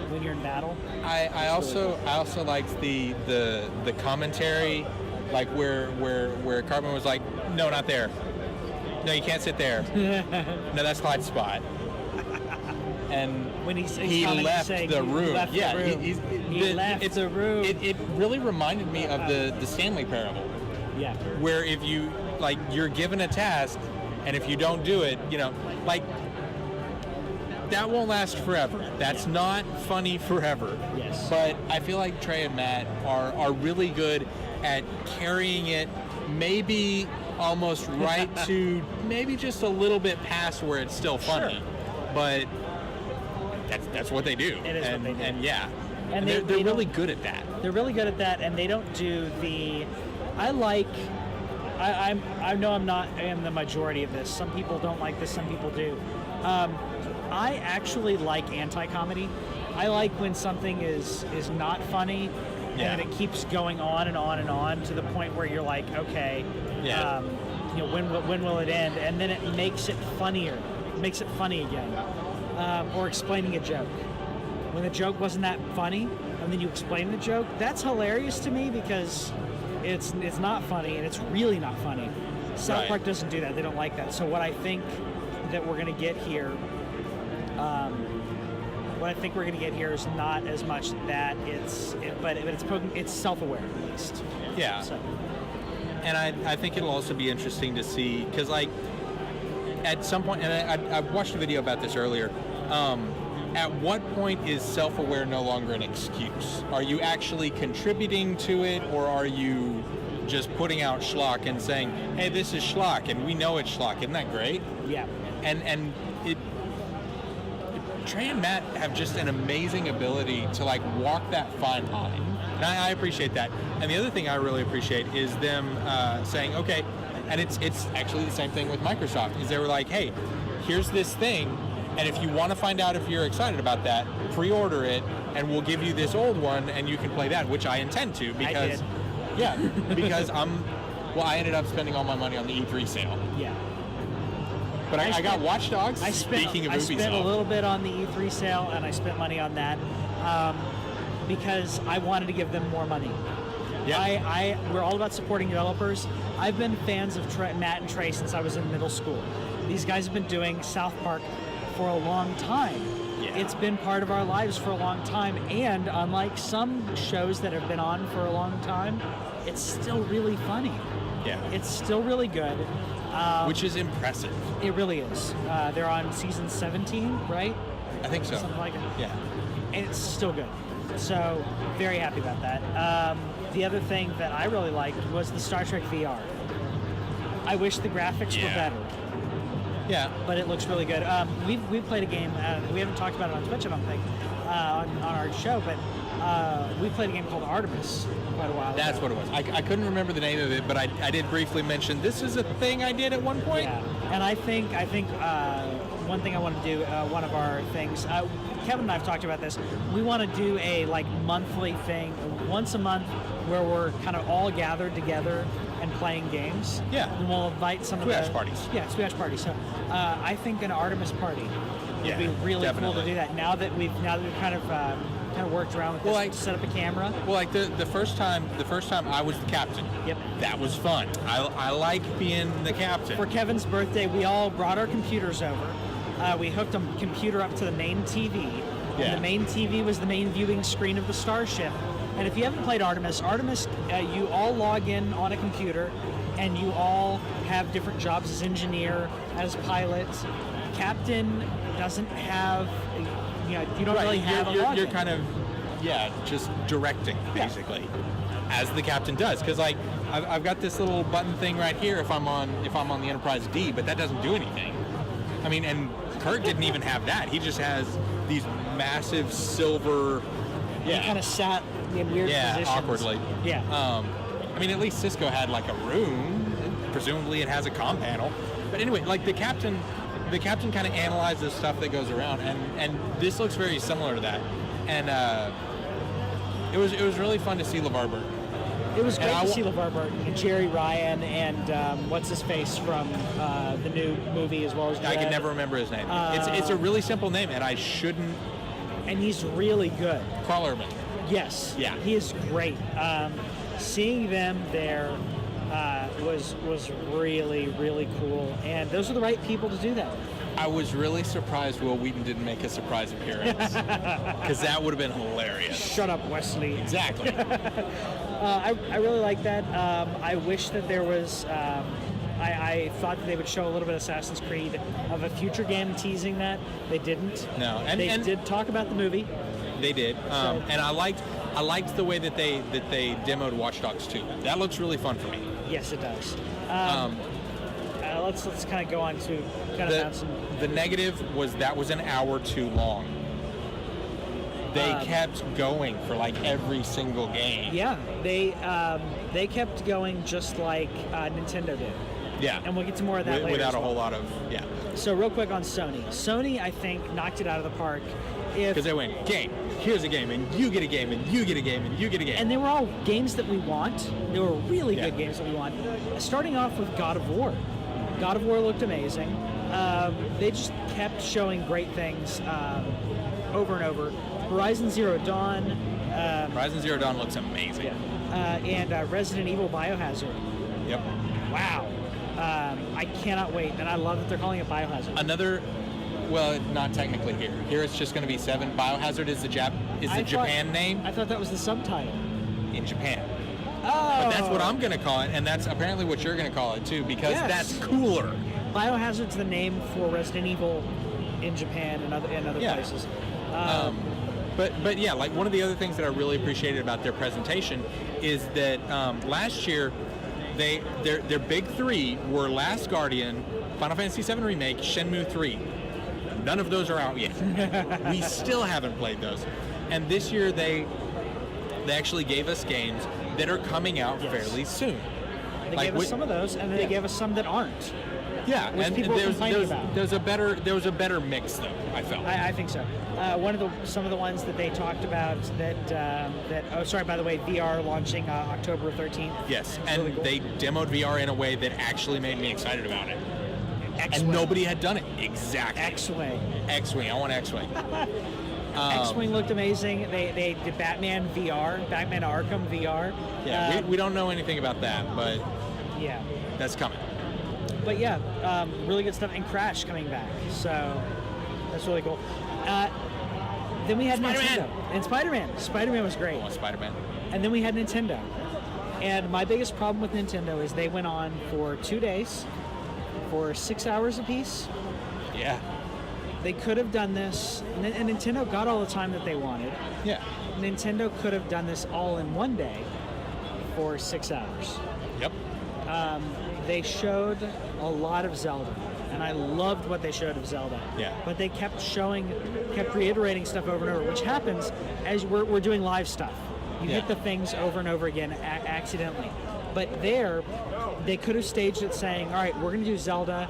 when you're in battle. I also liked the commentary, like where Cartman was like, no, not there. No, you can't sit there. No, that's Clyde's spot. And when he left the room. He left the room. It really reminded me of the Stanley Parable. Yeah. Where if you, like, you're given a task, and if you don't do it, you know, like, that won't last forever. That's not funny forever. Yes. But I feel like Trey and Matt are really good at carrying it, maybe almost right to maybe just a little bit past where it's still funny. Sure. But that's what they do. It is what they do. And yeah. And they're they really good at that. They're really good at that, and they don't do the. I know I am the majority of this. Some people don't like this. Some people do. I actually like anti-comedy. I like when something is not funny, and it keeps going on and on and on to the point where you're like, okay, you know, when will it end? And then it makes it funnier, makes it funny again, or explaining a joke. When the joke wasn't that funny, and then you explain the joke, that's hilarious to me because it's not funny, and it's really not funny. South Park doesn't do that. They don't like that. So what I think that we're going to get here, is not as much that but it's self-aware at least. Yeah. So. And I think it'll also be interesting to see, because like at some point, and I watched a video about this earlier. At what point is self-aware no longer an excuse? Are you actually contributing to it, or are you just putting out schlock and saying, hey, this is schlock, and we know it's schlock. Isn't that great? Yeah. And Trey and Matt have just an amazing ability to like walk that fine line. And I appreciate that. And the other thing I really appreciate is them saying, okay, and it's actually the same thing with Microsoft, is they were like, hey, here's this thing, and if you want to find out if you're excited about that, pre-order it, and we'll give you this old one, and you can play that, which I intend to, because because I ended up spending all my money on the E3 sale. Yeah. But I got Watch Dogs. Speaking of Ubisoft, I spent a little bit on the E3 sale, and I spent money on that because I wanted to give them more money. Yeah. We're all about supporting developers. I've been fans of Matt and Trey since I was in middle school. These guys have been doing South Park for a long time. Yeah. It's been part of our lives for a long time, and unlike some shows that have been on for a long time, it's still really funny. Yeah. It's still really good. Which is impressive. It really is. They're on season 17, right? I think so. Something like it. Yeah. And it's still good. So, very happy about that. The other thing that I really liked was the Star Trek VR. I wish the graphics were better. Yeah. But it looks really good. We've played a game, we haven't talked about it on Twitch, I don't think, on our show, but we played a game called Artemis quite a while ago. That's what it was. I couldn't remember the name of it, but I did briefly mention this is a thing I did at one point. Yeah. And I think one thing I want to do, one of our things, Kevin and I have talked about this, we want to do a monthly thing, once a month, where we're kind of all gathered together and playing games. Yeah. And we'll invite some TWIOCH of the parties. Yeah, TWIOCH parties. So I think an Artemis party would be really definitely cool to do that. Now that we've kind of kind of worked around with this, like, set up a camera. Well, like the first time I was the captain. Yep. That was fun. I like being the captain. For Kevin's birthday, we all brought our computers over. We hooked a computer up to the main TV. Yeah. And the main TV was the main viewing screen of the starship. And if you haven't played Artemis, you all log in on a computer, and you all have different jobs as engineer, as pilot. Captain doesn't have, you don't really have a login. You're kind of, just directing, basically, as the captain does. Because, like, I've got this little button thing right here if I'm on the Enterprise D, but that doesn't do anything. I mean, and Kurt didn't even have that. He just has these massive silver... He kind of sat in weird positions. Awkwardly. Yeah. I mean, at least Cisco had like a room. Presumably, it has a comm panel. But anyway, like the captain kind of analyzes stuff that goes around, and this looks very similar to that. And it was really fun to see LeVar Burton. It was great to see LeVar Burton and Jerry Ryan and what's his face from the new movie as well as Dread. I can never remember his name. It's a really simple name, and I shouldn't. And he's really good. Crawlerman. Yes. Yeah. He is great. Seeing them there was really, really cool. And those are the right people to do that. I was really surprised Will Wheaton didn't make a surprise appearance. Because that would have been hilarious. Shut up, Wesley. Exactly. I really like that. I wish that there was... I thought that they would show a little bit of Assassin's Creed of a future game teasing that. They didn't. No, and they did talk about the movie. They did, and I liked the way that they demoed Watch Dogs 2. That looks really fun for me. Yes, it does. Let's kind of go on to the negative was that was an hour too long. They kept going for like every single game. Yeah, they kept going just like Nintendo did. Yeah. And we'll get to more of that later. Without a whole lot of, So real quick on Sony. Sony, I think, knocked it out of the park. Because they went, game, here's a game, and you get a game, and you get a game, and you get a game. And they were all games that we want. They were really good games that we want. Starting off with God of War. God of War looked amazing. They just kept showing great things over and over. Horizon Zero Dawn. Horizon Zero Dawn looks amazing. And Resident Evil Biohazard. Yep. Wow. I cannot wait, and I love that they're calling it Biohazard. Well, not technically here. Here it's just going to be 7. Biohazard is the Japan name. I thought that was the subtitle. In Japan. Oh. But that's what I'm going to call it, and that's apparently what you're going to call it too, because that's cooler. Biohazard's the name for Resident Evil in Japan and other places. But yeah, like one of the other things that I really appreciated about their presentation is that last year their big 3 were Last Guardian, Final Fantasy VII Remake, Shenmue 3. None of those are out yet. We still haven't played those. And this year they actually gave us games that are coming out fairly soon. They gave us some of those, and they gave us some that aren't. Yeah, which and people were complaining about. There was a better mix though, I felt. I think so. Some of the ones that they talked about by the way, VR launching October 13th. Yes, and really cool. They demoed VR in a way that actually made me excited about it. X-Wing. And nobody had done it. Exactly. X-Wing. I want X-Wing. X-Wing looked amazing. They did Batman VR, Batman Arkham VR. Yeah, we don't know anything about that, but that's coming. But really good stuff. And Crash coming back. So that's really cool. Then we had Spider-Man. Nintendo. And Spider-Man. Spider-Man was great. I want Spider-Man. And then we had Nintendo. And my biggest problem with Nintendo is they went on for 2 days for 6 hours apiece. Yeah. They could have done this, and Nintendo got all the time that they wanted. Yeah. Nintendo could have done this all in one day for 6 hours. Yep. They showed a lot of Zelda, and I loved what they showed of Zelda. Yeah. But they kept reiterating stuff over and over, which happens as we're doing live stuff. You hit the things over and over again accidentally. But they could have staged it saying, all right, we're going to do Zelda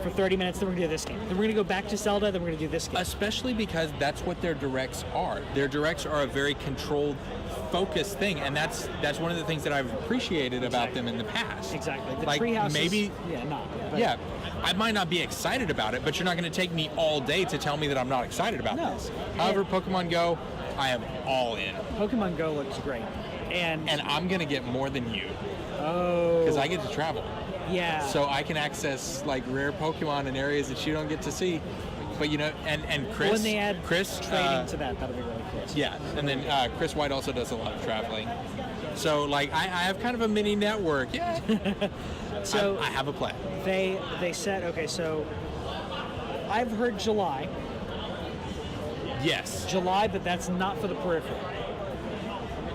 for 30 minutes, then we're going to do this game. Then we're going to go back to Zelda, then we're going to do this game. Especially because that's what their directs are. Their directs are a very controlled, focused thing, and that's one of the things that I've appreciated about them in the past. Exactly. The like treehouse maybe, is, I might not be excited about it, but you're not going to take me all day to tell me that I'm not excited about this. However, Pokemon Go, I am all in. Pokemon Go looks great. And I'm going to get more than you. Oh. Because I get to travel. Yeah. So I can access like rare Pokemon in areas that you don't get to see. But you know, and Chris, when they add Chris trading to that, that'll be really cool. Yeah, and then Chris White also does a lot of traveling. So like I have kind of a mini network. Yeah. So I have a plan. They said, okay, so I've heard July. Yes. July, but that's not for the peripheral.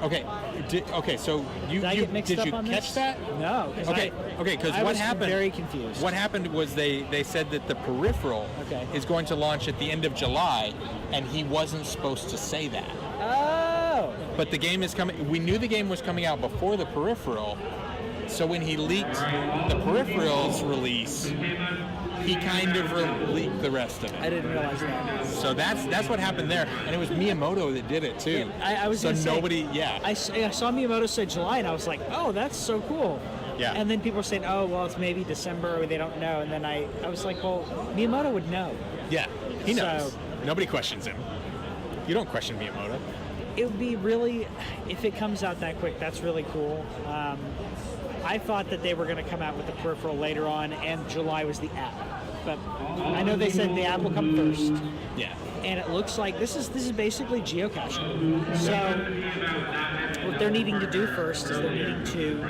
Okay. So you did you catch that? No. Okay. Because what happened? Very confused. What happened was they said that the peripheral is going to launch at the end of July, and he wasn't supposed to say that. Oh. But the game is coming. We knew the game was coming out before the peripheral, so when he leaked the peripheral's release, he kind of leaked the rest of it. I didn't realize that. So that's what happened there, and it was Miyamoto that did it too. Yeah, I was so nobody. I saw Miyamoto say July, and I was like, oh, that's so cool. Yeah. And then people were saying, oh, well, it's maybe December, or they don't know. And then I was like, well, Miyamoto would know. Yeah, he knows. Nobody questions him. You don't question Miyamoto. It would be really, if it comes out that quick, that's really cool. I thought that they were going to come out with the peripheral later on, and July was the app. But I know they said the app will come first. Yeah. And it looks like this is basically geocaching. So what they're needing to do first is they're needing to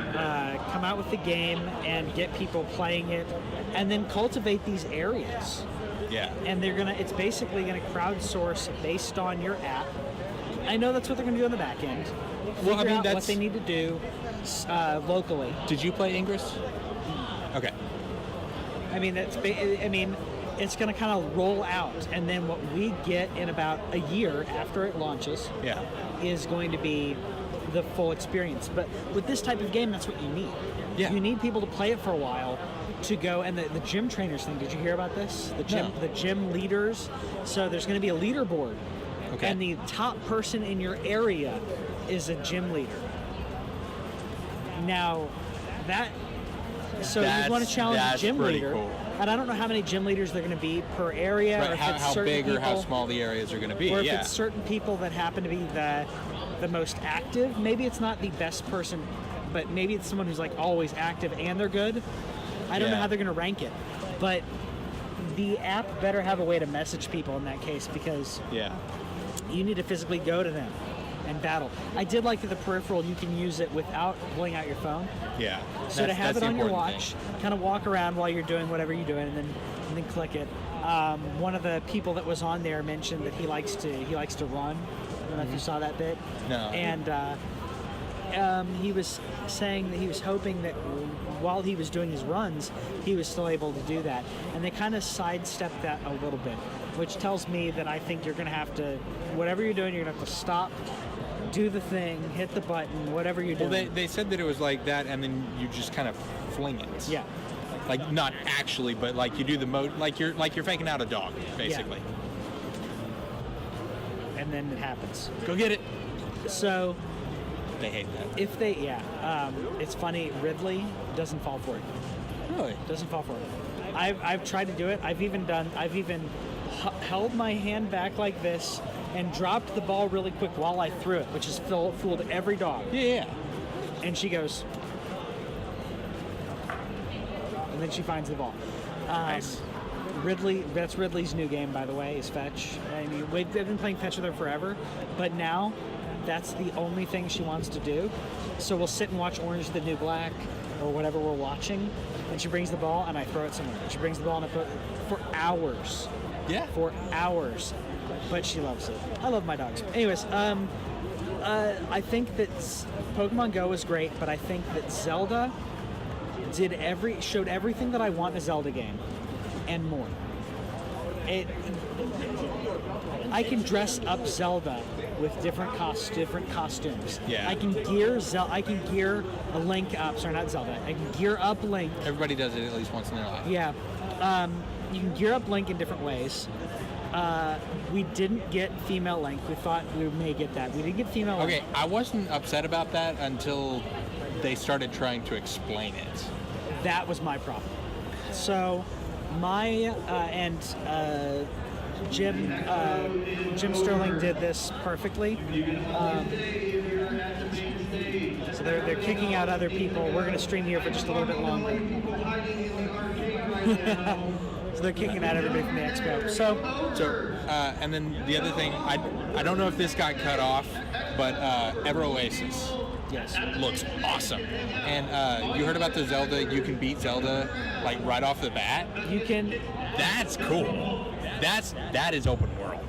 come out with the game and get people playing it, and then cultivate these areas. Yeah. And it's basically gonna crowdsource based on your app. I know that's what they're gonna do on the back end. Figure out what they need to do locally. Did you play Ingress? Okay. I mean, it's going to kind of roll out, and then what we get in about a year after it launches is going to be the full experience. But with this type of game, that's what you need. Yeah. You need people to play it for a while to go, and the gym trainers thing, did you hear about this? The gym leaders. So there's going to be a leaderboard, and the top person in your area is a gym leader. Now, you want to challenge a gym leader, cool. And I don't know how many gym leaders they're going to be per area, right, or if it's how certain big people, or how small the areas are going to be, or if it's certain people that happen to be the most active. Maybe it's not the best person, but maybe it's someone who's like always active and they're good. I don't know how they're going to rank it, but the app better have a way to message people in that case, because you need to physically go to them and battle. I did like that the peripheral, you can use it without pulling out your phone. Yeah. So to have it on your watch, kind of walk around while you're doing whatever you're doing, and then click it. One of the people that was on there mentioned that he likes to run. I don't know if you saw that bit. No. And he was saying that he was hoping that while he was doing his runs, he was still able to do that. And they kind of sidestepped that a little bit, which tells me that I think you're going to have to, whatever you're doing, you're going to have to stop, do the thing, hit the button, whatever you're doing. Well, they said that it was like that, and then you just kind of fling it. Yeah. Like, not actually, but like you do the mode, like you're faking out a dog, basically. Yeah. And then it happens. Go get it. So they hate that. If they, it's funny. Ridley doesn't fall for it. Really? Doesn't fall for it. I've tried to do it. I've even held my hand back like this and dropped the ball really quick while I threw it, which has fooled every dog. Yeah. And she goes, and then she finds the ball. Nice. That's Ridley's new game, by the way, is Fetch. I mean, we've been playing Fetch with her forever, but now that's the only thing she wants to do. So we'll sit and watch Orange is the New Black or whatever we're watching, and she brings the ball and I throw it somewhere. She brings the ball and I throw it for hours. Yeah. For hours. But she loves it. I love my dogs. Anyways, I think that Pokemon Go is great, but I think that Zelda showed everything that I want in a Zelda game and more. I can dress up Zelda with different costumes. Yeah. I can gear a Link up. Sorry, not Zelda. I can gear up Link. Everybody does it at least once in their life. Yeah. You can gear up Link in different ways. We didn't get female Link. We thought we may get that. We didn't get female Link. Okay, I wasn't upset about that until they started trying to explain it. That was my problem. So, my Jim Sterling did this perfectly. So they're kicking out other people. We're going to stream here for just a little bit longer. So they're kicking out everybody from the Expo. And then the other thing, I don't know if this got cut off, but Ever Oasis. Yes. Looks awesome. And you heard about the Zelda, you can beat Zelda like right off the bat? You can. That's cool. That is open world.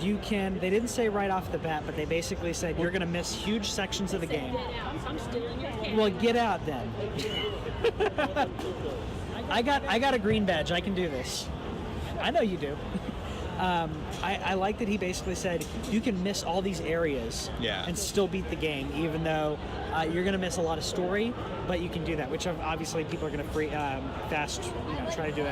You can. They didn't say right off the bat, but they basically said you're going to miss huge sections of the game. Well, get out then. I got a green badge. I can do this. I know you do. I like that he basically said you can miss all these areas and still beat the game, even though you're going to miss a lot of story, but you can do that, which obviously people are going to fast, try to do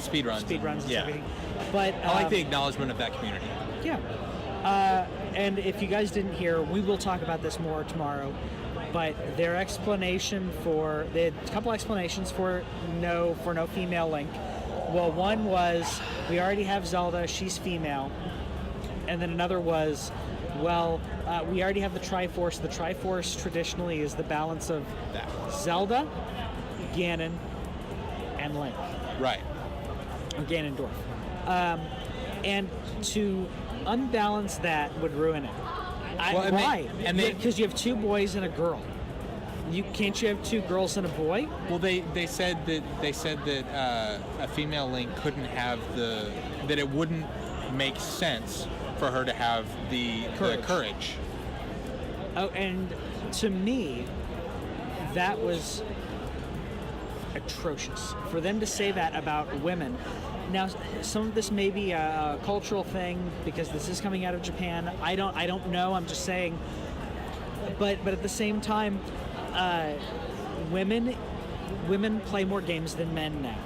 speed runs and everything. But I like the acknowledgement of that community. Yeah. And if you guys didn't hear, we will talk about this more tomorrow. But their explanation they had a couple explanations for no female Link. Well, one was we already have Zelda, she's female, and then another was, we already have the Triforce. The Triforce traditionally is the balance of Zelda, Ganon, and Link. Right. Or Ganondorf. And to unbalance that would ruin it. Why? Because you have two boys and a girl. Can't you have two girls and a boy? Well, they said that a female Link couldn't have that it wouldn't make sense for her to have the courage. Oh, and to me, that was atrocious for them to say that about women. Now, some of this may be a cultural thing because this is coming out of Japan. I don't know. I'm just saying. But at the same time, women play more games than men now.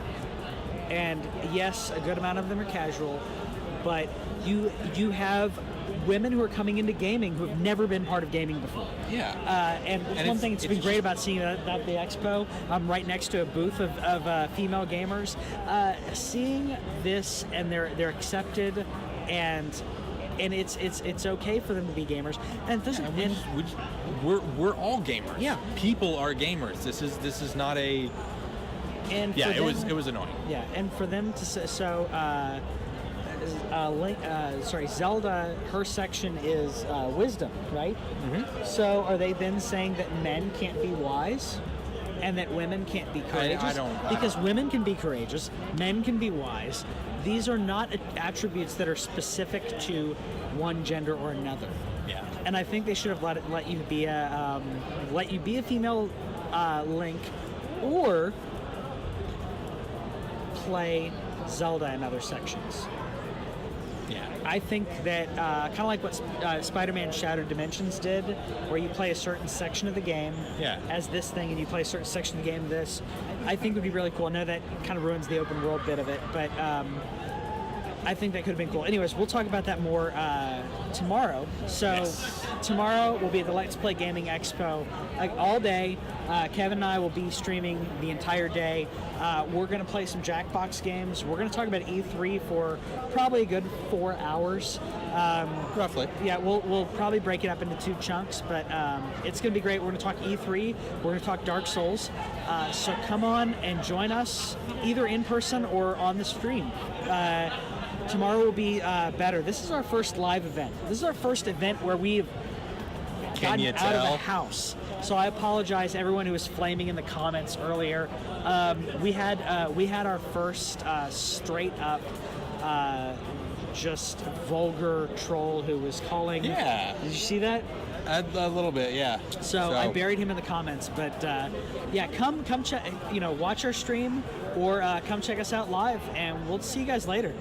And yes, a good amount of them are casual, but you have women who are coming into gaming who have never been part of gaming before. Yeah. And one thing that's been great about seeing that at the Expo, I'm right next to a booth of female gamers. Seeing this, and they're accepted, and it's okay for them to be gamers, and it doesn't. We're all gamers. Yeah. People are gamers. This is not a. And yeah, it was annoying. Yeah, and for them to say Zelda, her section is wisdom, right? Mm-hmm. So are they then saying that men can't be wise, and that women can't be courageous? Because women can be courageous, men can be wise. These are not attributes that are specific to one gender or another. Yeah. And I think they should have let you be a female Link, or play Zelda in other sections. Yeah. I think that kind of like what Spider-Man Shattered Dimensions did, where you play a certain section of the game as this thing, and you play a certain section of the game this, I think would be really cool. I know that kind of ruins the open world bit of it, but I think that could have been cool. Anyways, we'll talk about that more tomorrow. So tomorrow we'll be at the Let's Play Gaming Expo all day. Kevin and I will be streaming the entire day. We're going to play some Jackbox games. We're going to talk about E3 for probably a good 4 hours. Roughly. Yeah, we'll probably break it up into 2 chunks, but it's going to be great. We're going to talk E3. We're going to talk Dark Souls. So come on and join us either in person or on the stream. Tomorrow will be better. This is our first live event. This is our first event where we've gotten out of the house. So I apologize, everyone who was flaming in the comments earlier. We had our first straight up just vulgar troll who was calling. Yeah. Did you see that? A little bit, yeah. So I buried him in the comments, but yeah, come check. Watch our stream or come check us out live, and we'll see you guys later.